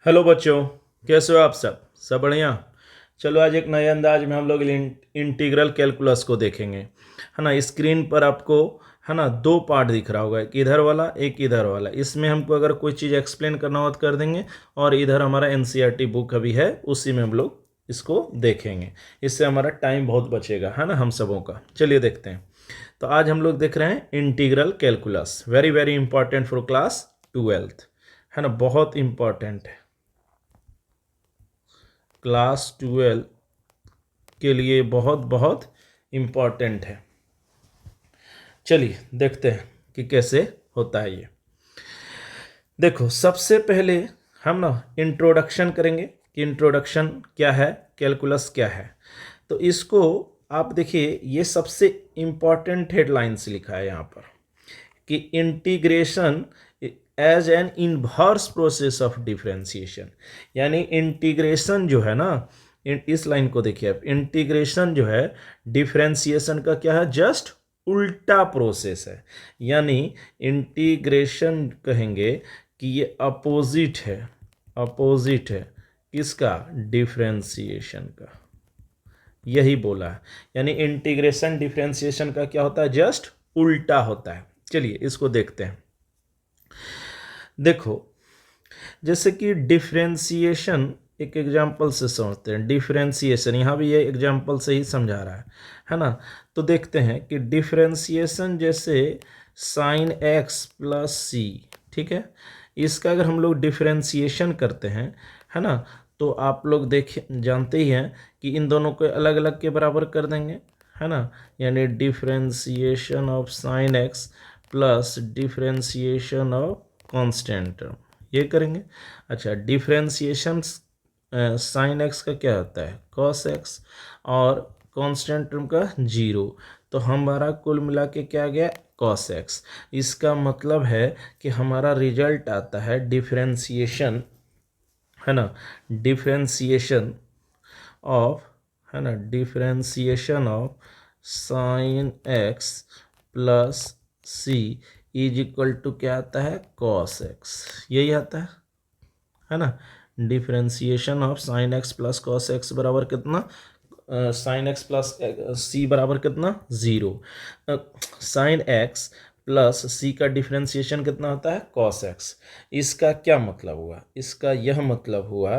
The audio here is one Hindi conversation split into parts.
हेलो बच्चों, कैसे हो आप सब बढ़िया। चलो आज एक नए अंदाज में हम लोग इंटीग्रल कैलकुलस को देखेंगे, है ना। स्क्रीन पर आपको, है ना, दो पार्ट दिख रहा होगा, एक इधर वाला एक इधर वाला। इसमें हमको अगर कोई चीज़ एक्सप्लेन करना हो तो कर देंगे, और इधर हमारा एनसीईआरटी बुक अभी है, उसी में हम लोग इसको देखेंगे। इससे हमारा टाइम बहुत बचेगा, है ना, हम सबों का। चलिए देखते हैं। तो आज हम लोग देख रहे हैं integral calculus, very very important for class 12th, है ना, बहुत इंपॉर्टेंट है क्लास 12 के लिए, बहुत बहुत इम्पॉर्टेंट है। चलिए देखते हैं कि कैसे होता है ये। देखो, सबसे पहले हम ना इंट्रोडक्शन करेंगे कि इंट्रोडक्शन क्या है, कैलकुलस क्या है। तो इसको आप देखिए, ये सबसे इम्पॉर्टेंट हेडलाइंस लिखा है यहाँ पर कि integration as an inverse process of differentiation. यानी इंटीग्रेशन जो है ना, इस लाइन को देखिए आप, इंटीग्रेशन जो है डिफरेंशिएशन का क्या है, जस्ट उल्टा प्रोसेस है। यानी इंटीग्रेशन कहेंगे कि ये अपोजिट है, अपोजिट है किसका, डिफरेंशिएशन का। यही बोला है, यानी इंटीग्रेशन डिफरेंशिएशन का क्या होता है, जस्ट उल्टा होता है। चलिए इसको देखते हैं। देखो, जैसे कि डिफरेंशिएशन एक एग्जाम्पल से समझते हैं। डिफरेंशिएशन यहाँ भी ये एग्जाम्पल से ही समझा रहा है ना। तो देखते हैं कि डिफरेंशिएशन जैसे साइन एक्स प्लस सी, ठीक है, इसका अगर हम लोग डिफरेंशिएशन करते हैं, है ना, तो आप लोग देख जानते ही हैं कि इन दोनों को अलग अलग के बराबर कर देंगे, है ना। यानी differentiation of sine x plus differentiation of constant term, ये करेंगे। अच्छा, डिफरेंशिएशन साइन एक्स का क्या होता है, कॉस एक्स, और कांस्टेंट टर्म का 0। तो हमारा कुल मिला के क्या गया, कॉस एक्स। इसका मतलब है कि हमारा रिजल्ट आता है डिफरेंशिएशन, है ना, डिफरेंशिएशन ऑफ, है ना, differentiation of sine x plus c is equal to क्या आता है, कॉस एक्स। यही आता है ना। Differentiation of sine x plus cos x बराबर कितना, साइन एक्स प्लस सी बराबर कितना, 0। साइन एक्स प्लस सी का डिफरेंशिएशन कितना होता है, कॉस एक्स। इसका क्या मतलब हुआ, इसका यह मतलब हुआ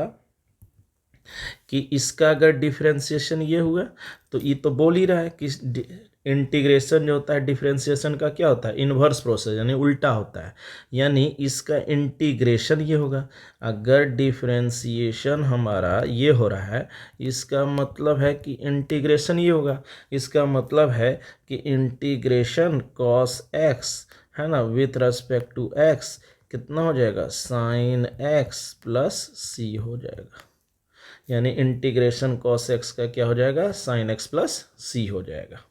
कि इसका अगर डिफरेंशिएशन ये हुआ, तो ये तो बोल ही रहा है कि इंटीग्रेशन जो होता है डिफरेंशिएशन का क्या होता है, इन्वर्स प्रोसेस, यानी उल्टा होता है। यानी इसका इंटीग्रेशन ये होगा। अगर डिफरेंशिएशन हमारा ये हो रहा है, इसका मतलब है कि इंटीग्रेशन ये होगा। इसका मतलब है कि इंटीग्रेशन कॉस एक्स, है ना, विथ रेस्पेक्ट टू एक्स कितना हो जाएगा, साइन एक्स प्लस सी हो जाएगा। यानी इंटीग्रेशन कॉस एक्स का क्या हो जाएगा, साइन एक्स प्लस सी हो जाएगा।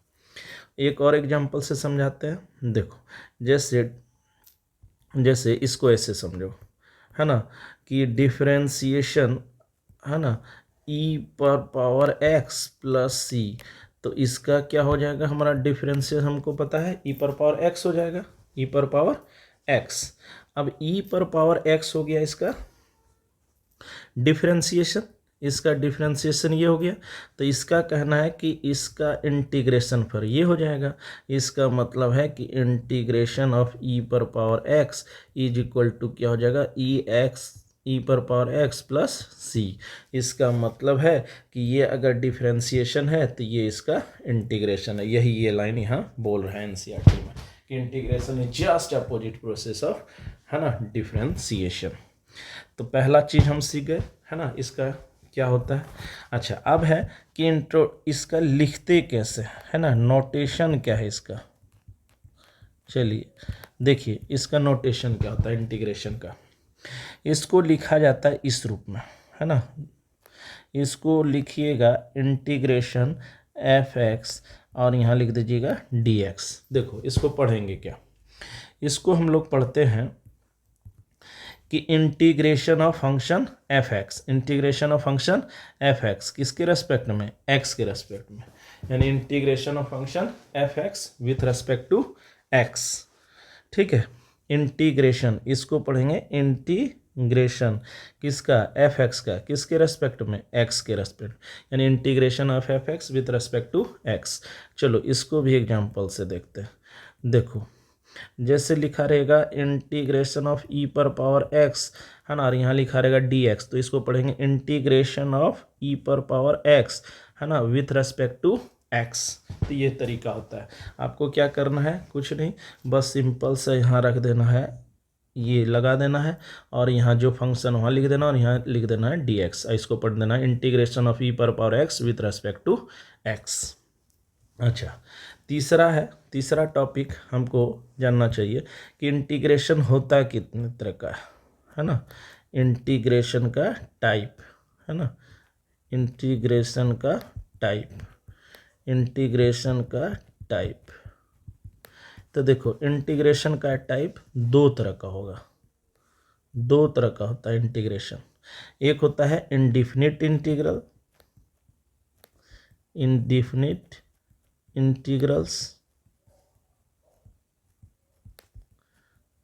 एक और एग्जांपल से समझाते हैं। देखो, जैसे जैसे इसको ऐसे समझो, है ना, कि डिफरेंशिएशन, है ना, ई पर पावर एक्स प्लस सी। तो इसका क्या हो जाएगा, हमारा डिफरेंशिएशन हमको पता है ई पर पावर एक्स हो जाएगा, ई पर पावर एक्स। अब ई पर पावर एक्स हो गया इसका डिफरेंशिएशन, इसका डिफरेंशिएशन ये हो गया। तो इसका कहना है कि इसका इंटीग्रेशन पर ये हो जाएगा। इसका मतलब है कि इंटीग्रेशन ऑफ ई पर power x is equal to क्या हो जाएगा, ई एक्स, ई पर पावर एक्स प्लस सी। इसका मतलब है कि ये अगर डिफरेंशिएशन है तो ये इसका इंटीग्रेशन है। यही ये लाइन यहाँ बोल रहा है एनसीईआरटी में कि integration is just opposite process of, है ना, डिफरेंशिएशन। तो पहला चीज हम सीख गए, है ना, इसका क्या होता है। अच्छा, अब है कि इंट्रो इसका लिखते कैसे, है ना, नोटेशन क्या है इसका। चलिए देखिए, इसका नोटेशन क्या होता है इंटीग्रेशन का। इसको लिखा जाता है इस रूप में, है ना। इसको लिखिएगा इंटीग्रेशन एफ एक्स, और यहाँ लिख दीजिएगा डी एक्स। देखो इसको पढ़ेंगे क्या, इसको हम लोग पढ़ते हैं कि integration of function f x, integration of function f x किसके रेस्पेक्ट में, एक्स के रेस्पेक्ट में। यानी integration of function f x with respect to x, ठीक है। इंटीग्रेशन, इसको पढ़ेंगे इंटीग्रेशन इंटीग्रेशन किसका, एफ एक्स का, किसके रेस्पेक्ट में, एक्स के रेस्पेक्ट, यानी integration of f x with respect to x. चलो इसको भी एग्जांपल से देखते हैं। देखो जैसे लिखा रहेगा इंटीग्रेशन ऑफ ई पर पावर एक्स, है ना, और यहाँ लिखा रहेगा डी एक्स, तो इसको पढ़ेंगे इंटीग्रेशन ऑफ ई पर पावर एक्स, है ना, विथ रेस्पेक्ट टू एक्स। तो ये तरीका होता है। आपको क्या करना है, कुछ नहीं, बस सिंपल से यहाँ रख देना है, ये लगा देना है, और यहाँ जो फंक्शन वहाँ लिख देना, और यहाँ लिख देना है डी एक्स, इसको पढ़ देना है इंटीग्रेशन ऑफ ई पर power x with respect to x. अच्छा, तीसरा है, तीसरा टॉपिक हमको जानना चाहिए कि इंटीग्रेशन होता कितने तरह का है ना, इंटीग्रेशन का टाइप, है ना, इंटीग्रेशन का टाइप, इंटीग्रेशन का टाइप। तो देखो इंटीग्रेशन का टाइप दो तरह का होगा, दो तरह का होता है इंटीग्रेशन। एक होता है indefinite integral, indefinite integrals,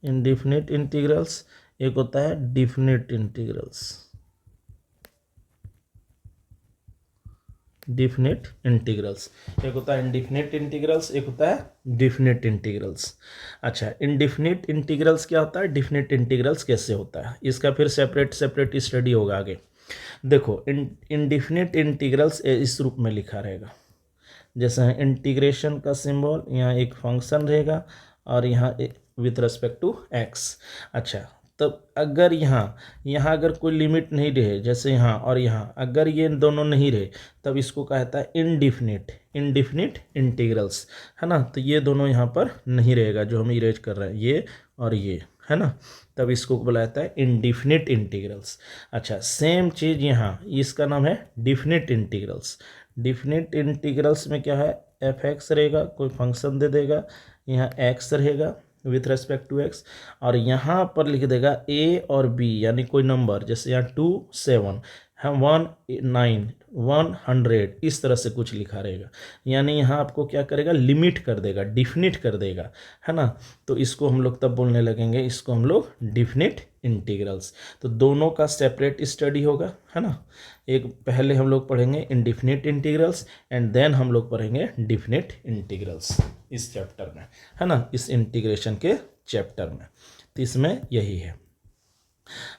indefinite integrals, एक होता है डिफिनिट इंटीग्रल्स, डिफिनिट इंटीग्रल्स, एक होता है इंडिफिनिट इंटीग्रल्स, एक होता है डिफिनिट इंटीग्रल्स। अच्छा, इंडिफिनिट इंटीग्रल्स क्या होता है, डिफिनिट इंटीग्रल्स कैसे होता है, इसका फिर सेपरेट सेपरेट स्टडी होगा आगे। देखो इंडिफिनिट इंटीग्रल्स इस रूप में लिखा रहेगा, जैसे है इंटीग्रेशन का सिंबल, यहाँ एक फंक्शन रहेगा और यहाँ विथ रेस्पेक्ट टू एक्स। अच्छा, तब अगर यहाँ अगर कोई लिमिट नहीं रहे, जैसे यहाँ और यहाँ अगर ये दोनों नहीं रहे, तब इसको कहता है इंडिफिनिट, इंडिफिनिट इंटीग्रल्स, है ना। तो ये दोनों यहाँ पर नहीं रहेगा जो हम इरेज कर रहे हैं, ये और ये, है ना, तब इसको बोला जाता है इंडिफिनिट इंटीग्रल्स। अच्छा, सेम चीज़ यहाँ, इसका नाम है डिफिनिट इंटीग्रल्स। डिफिनिट इंटीग्रल्स में क्या है, एफ एक्स रहेगा, कोई फंक्शन दे देगा, यहाँ एक्स रहेगा विथ रेस्पेक्ट टू एक्स, और यहाँ पर लिख देगा ए और बी, यानी कोई नंबर, जैसे यहाँ 2 7 है, 1 9 100, इस तरह से कुछ लिखा रहेगा, यानी यहाँ आपको क्या करेगा, लिमिट कर देगा, डिफिनिट कर देगा, है ना। तो इसको हम लोग तब बोलने लगेंगे, इसको हम लोग डिफिनिट इंटीग्रल्स। तो दोनों का सेपरेट स्टडी होगा, है ना। एक पहले हम लोग पढ़ेंगे इंडिफिनिट इंटीग्रल्स एंड देन हम लोग पढ़ेंगे डिफिनिट इंटीग्रल्स इस चैप्टर में, है ना, इस इंटीग्रेशन के चैप्टर में। तो इसमें यही है।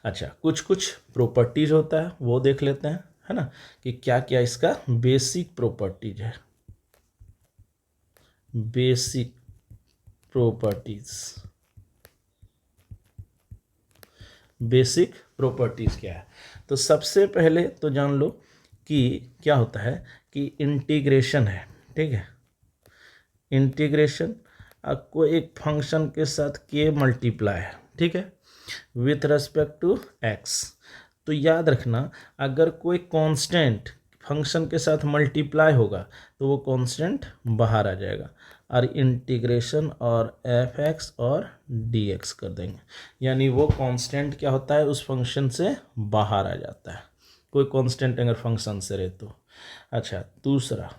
अच्छा, कुछ कुछ प्रॉपर्टीज होता है वो देख लेते हैं, है ना, कि क्या क्या इसका बेसिक प्रॉपर्टीज है, बेसिक प्रॉपर्टीज, बेसिक प्रॉपर्टीज क्या है। तो सबसे पहले तो जान लो कि क्या होता है कि इंटीग्रेशन है, ठीक है, इंटीग्रेशन आपको एक फंक्शन के साथ के मल्टीप्लाई है, ठीक है, विथ रेस्पेक्ट टू एक्स। तो याद रखना, अगर कोई कांस्टेंट फंक्शन के साथ मल्टीप्लाई होगा तो वो कांस्टेंट बाहर आ जाएगा, और इंटीग्रेशन और एफ एक्स और डी एक्स कर देंगे, यानी वो कांस्टेंट क्या होता है, उस फंक्शन से बाहर आ जाता है, कोई कांस्टेंट अगर फंक्शन से रहे तो। अच्छा, दूसरा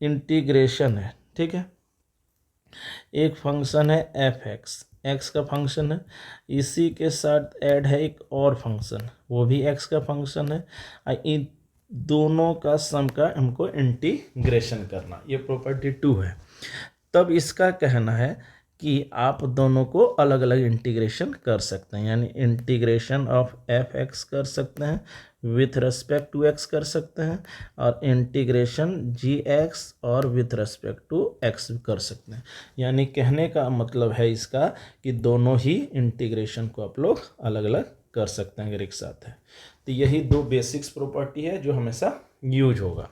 इंटीग्रेशन है, ठीक है, एक फंक्शन है एफ एक्स, एक्स का फंक्शन है, इसी के साथ ऐड है एक और फंक्शन, वो भी एक्स का फंक्शन है, इन दोनों का सम का हमको इंटीग्रेशन करना, ये प्रॉपर्टी 2 है। तब इसका कहना है कि आप दोनों को अलग अलग इंटीग्रेशन कर सकते हैं, यानी इंटीग्रेशन ऑफ एफ एक्स कर सकते हैं, विथ रेस्पेक्ट टू एक्स कर सकते हैं, और इंटीग्रेशन जी एक्स और विथ रेस्पेक्ट टू एक्स कर सकते हैं। यानी कहने का मतलब है इसका कि दोनों ही इंटीग्रेशन को आप लोग अलग अलग कर सकते हैं अगर एक साथ है। तो यही दो बेसिक्स प्रॉपर्टी है जो हमेशा यूज होगा,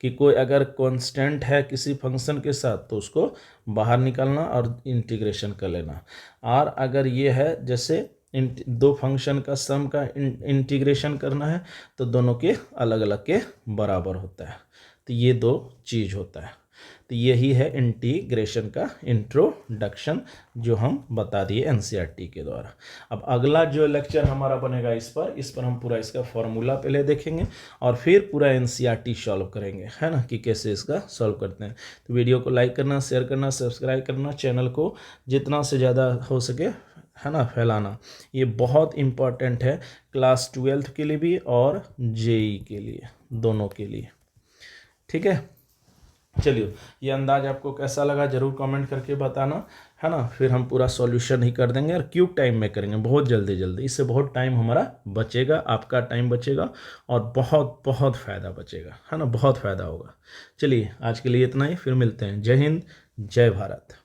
कि कोई अगर कांस्टेंट है किसी फंक्शन के साथ तो उसको बाहर निकालना और इंटीग्रेशन कर लेना, और अगर ये है जैसे दो फंक्शन का सम का इंटीग्रेशन करना है तो दोनों के अलग अलग के बराबर होता है। तो ये दो चीज़ होता है। तो यही है इंटीग्रेशन का इंट्रोडक्शन जो हम बता दिए एनसीईआरटी के द्वारा। अब अगला जो लेक्चर हमारा बनेगा इस पर हम पूरा इसका फॉर्मूला पहले देखेंगे और फिर पूरा एनसीईआरटी सॉल्व करेंगे, है ना, कि कैसे इसका सॉल्व करते हैं। तो वीडियो को लाइक करना, शेयर करना, सब्सक्राइब करना, चैनल को जितना से ज़्यादा हो सके, है ना, फैलाना, ये बहुत इम्पॉर्टेंट है क्लास 12th के लिए भी और जेई के लिए, दोनों के लिए। ठीक है, चलिए ये अंदाज आपको कैसा लगा ज़रूर कमेंट करके बताना, है ना। फिर हम पूरा सॉल्यूशन ही कर देंगे और क्यूब टाइम में करेंगे, बहुत जल्दी जल्दी, इससे बहुत टाइम हमारा बचेगा, आपका टाइम बचेगा और बहुत बहुत फ़ायदा बचेगा, है ना, बहुत फ़ायदा होगा। चलिए आज के लिए इतना ही, फिर मिलते हैं। जय हिंद, जय भारत।